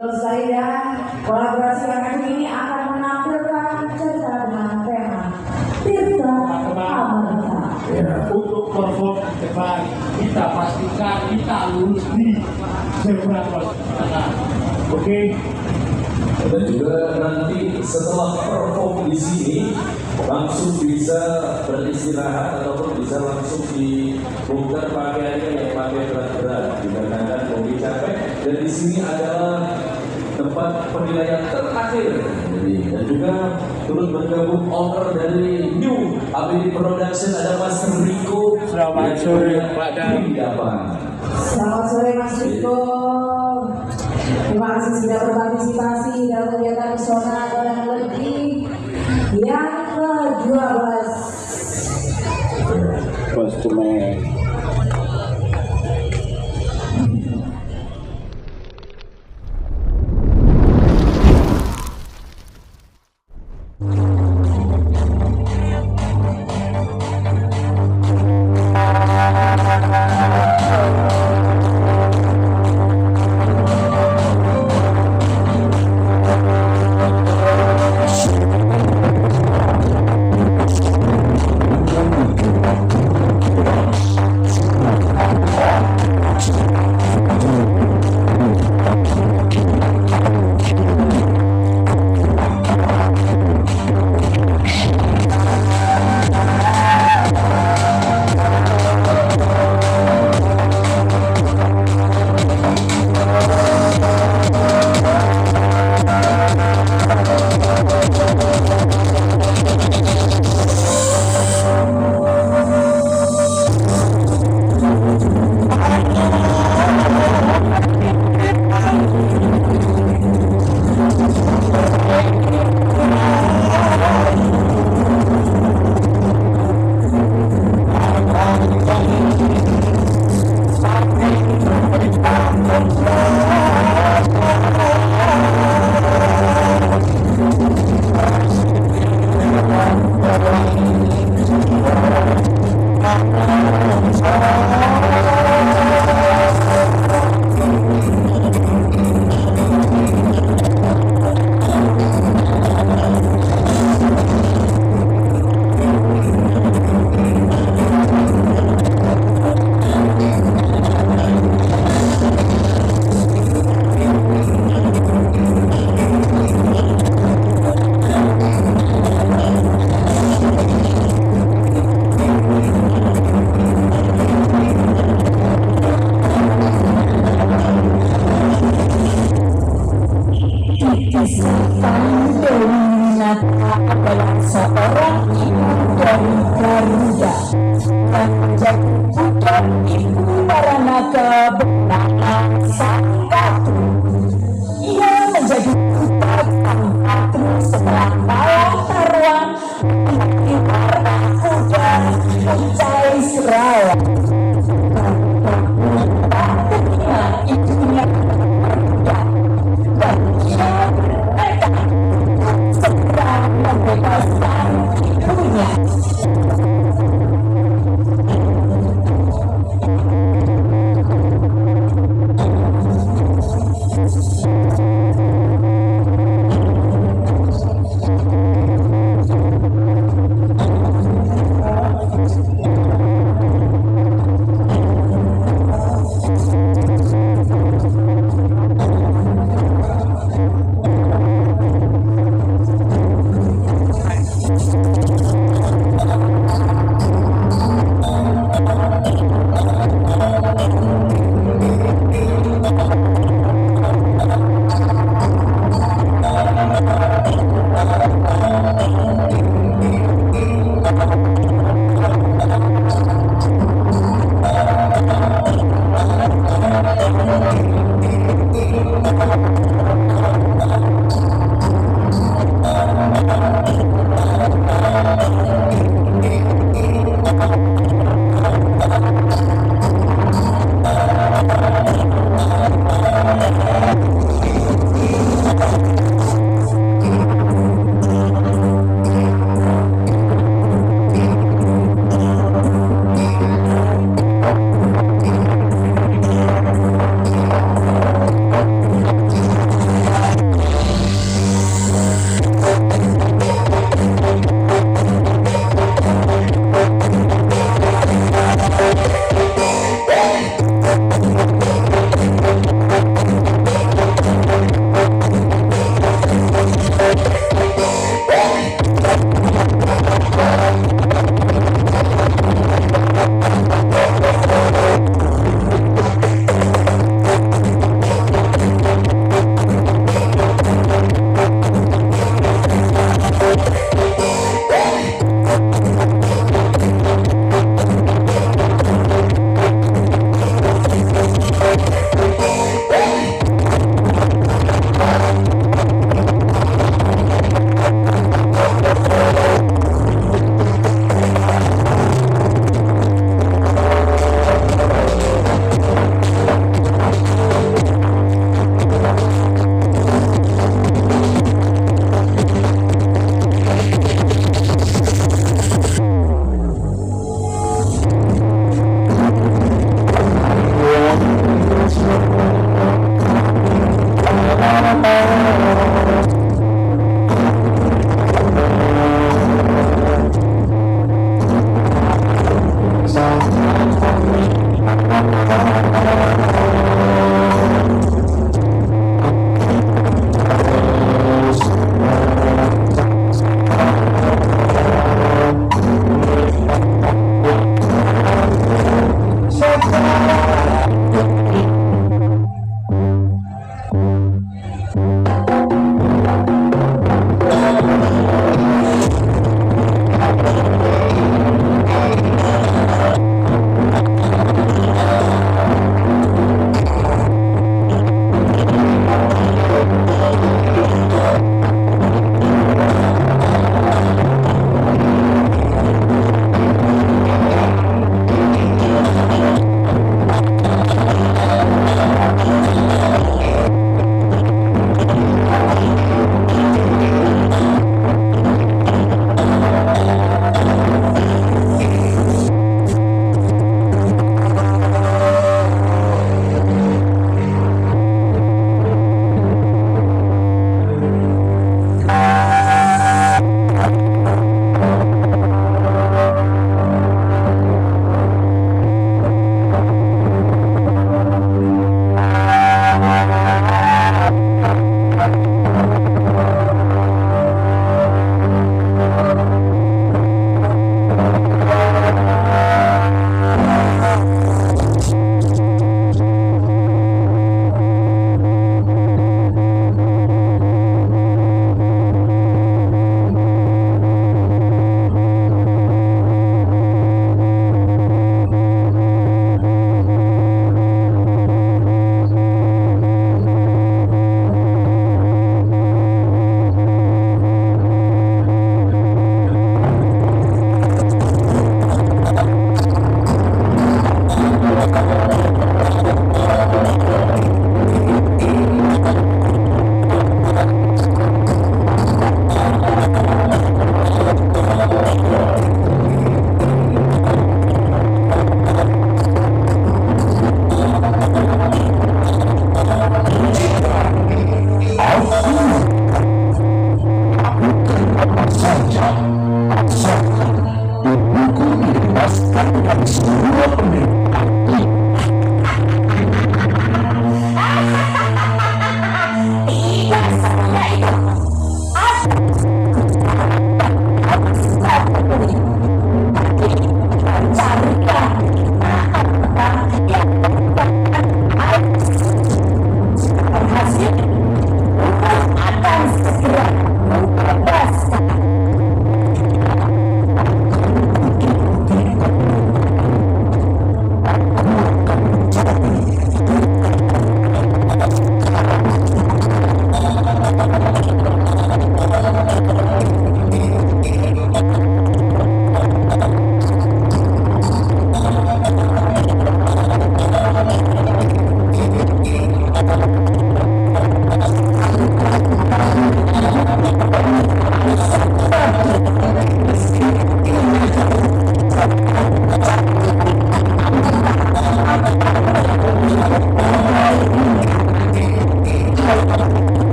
Selesai dan kolaborasi anak ini akan menampilkan cerita dengan tema Tirta Amarta. Ya, untuk perform depan kita pastikan kita lulus di zebra cross tengah. Oke. Dan juga nanti setelah perform di sini langsung bisa beristirahat ataupun bisa langsung dibongkar pakaiannya yang pakai berat-berat dikarenakan bodi capek. Dan di sini adalah tempat penilaian terakhir. Jadi, dan juga turut bergabung owner dari New ABD Production ada Mas Riko. Selamat sore Pak Dan. Selamat sore Mas Riko. Terima kasih sudah berpartisipasi dalam kegiatan pesona dan lebih yang ke-12. Kostumnya. adalah seorang ibu dari Garuda dan menjadi budak ibu Maranatha bernama Sanggatu. Ia menjadi budak Sanggatu setelah Malang Tarwan memiliki warna kuda Ucai Sarawak. Ketika ibunya berbudak dan ia bertekad segera membebaskan ibunya.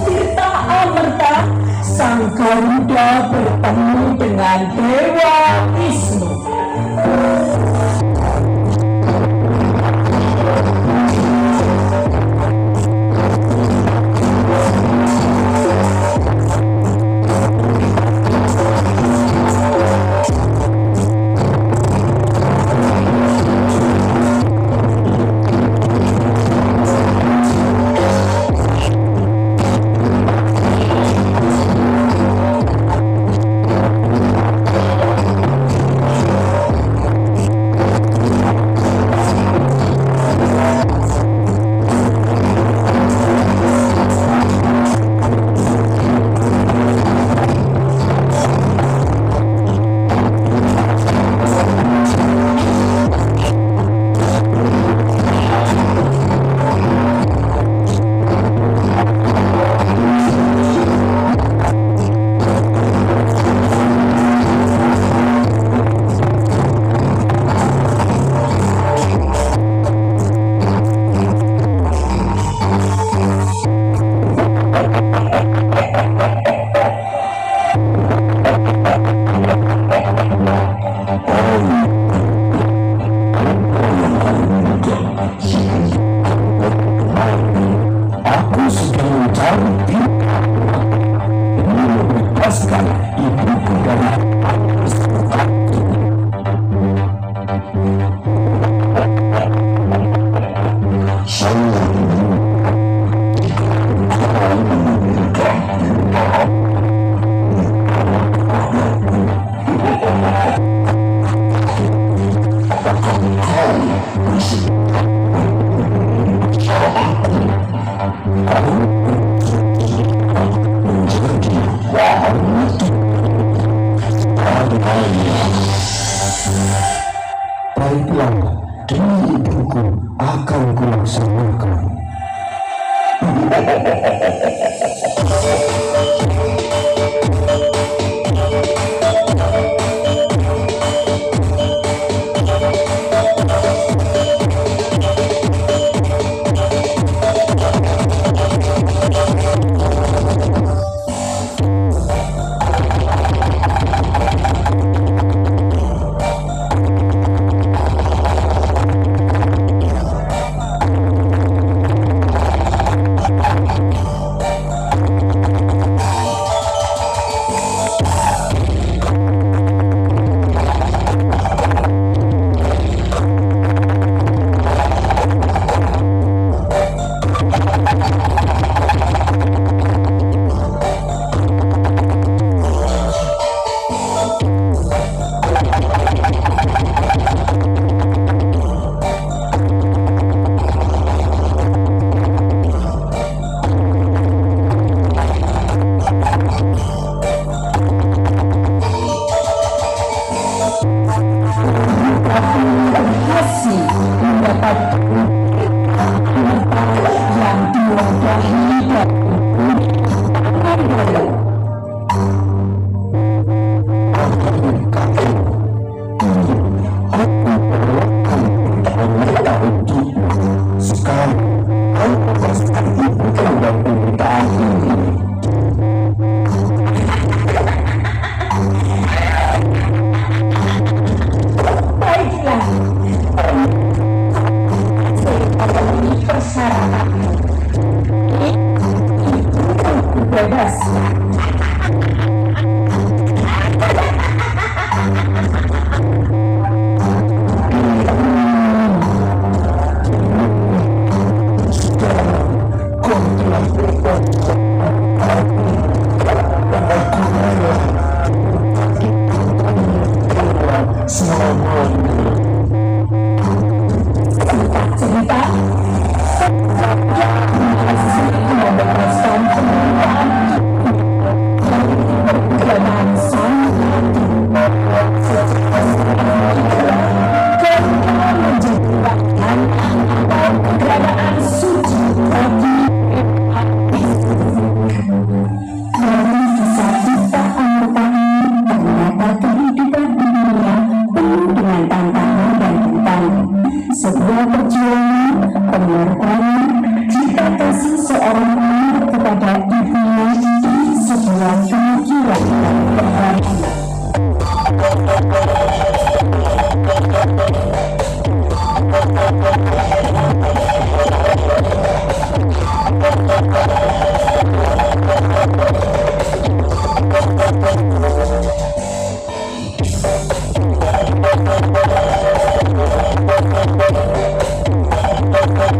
Tirta Amerta, sang Garuda bertemu dengan Dewa Wisnu. Aku sudah mencari Tirta demi membebaskan ibuku dari baiklah, demi ibuku akan kulaksanakan. Berhasil mendapat yang diwadahi dan sekarang aku pasti bukan dan permintaan ini. Baiklah, persyaratan itu bebas. Cerita membebaskan penderitaan dan karena menjadikan keberadaan suci bagi dari kisah Tirta Amerta ternyata kehidupan dunia penuh dengan tantangan.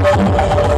Thank